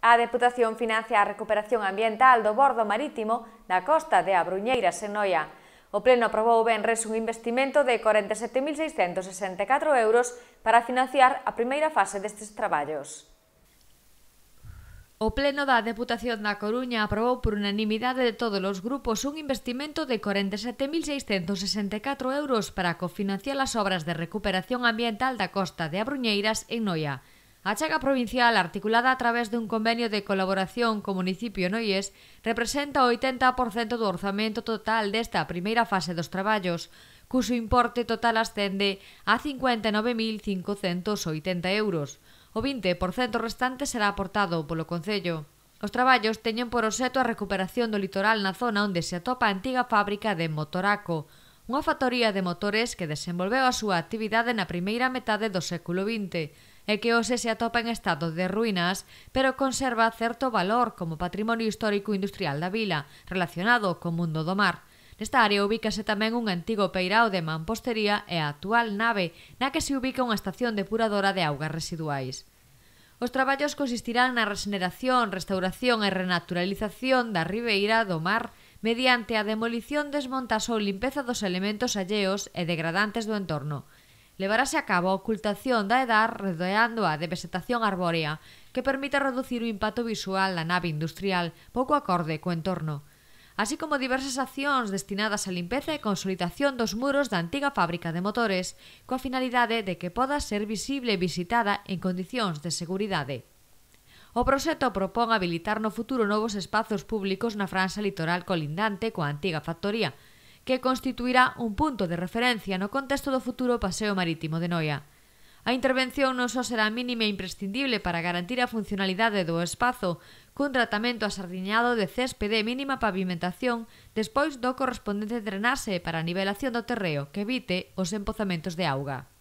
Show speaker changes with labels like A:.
A: A Deputación financia a recuperación ambiental do bordo marítimo da costa de Abruñeiras, en Noia. O Pleno aprobou venres un investimento de 47.664 euros para financiar a primeira fase destes traballos.
B: O Pleno da Deputación da Coruña aprobou por unanimidade de todos os grupos un investimento de 47.664 euros para cofinanciar as obras de recuperación ambiental da costa de Abruñeiras, en Noia. A achega provincial, articulada a través dun convenio de colaboración co municipio noiés, representa o 80% do orzamento total desta primeira fase dos traballos, cuxo importe total ascende a 59.580 euros. O 20% restante será aportado polo Concello. Os traballos teñen por obxecto a recuperación do litoral na zona onde se atopa a antiga fábrica de Motoraco, unha factoría de motores que desenvolveu a súa actividade na primeira metade do século XX e que hoxe se atopa en estado de ruínas, pero conserva certo valor como patrimonio histórico industrial da vila, relacionado co mundo do mar. Nesta área ubícase tamén un antigo peirao de mampostería e a actual nave, na que se ubica unha estación depuradora de augas residuais. Os traballos consistirán na rexeneración, restauración e renaturalización da ribeira do mar mediante a demolición, desmontaxe ou limpeza dos elementos alleos e degradantes do entorno. Levarase a cabo a ocultación da edar rodeando a de vegetación arbórea que permite reducir o impacto visual da nave industrial pouco acorde co entorno, así como diversas accións destinadas á limpeza e consolidación dos muros da antiga fábrica de motores coa finalidade de que poda ser visible e visitada en condicións de seguridade. O proxecto propón habilitar no futuro novos espazos públicos na franxa litoral colindante coa antiga factoría, que constituirá un punto de referencia no contexto do futuro paseo marítimo de Noia. A intervención non só será mínima e imprescindible para garantir a funcionalidade do espazo, cun tratamento asardiñado de céspede e mínima pavimentación despois do correspondente drenaxe para a nivelación do terreo que evite os empozamentos de auga.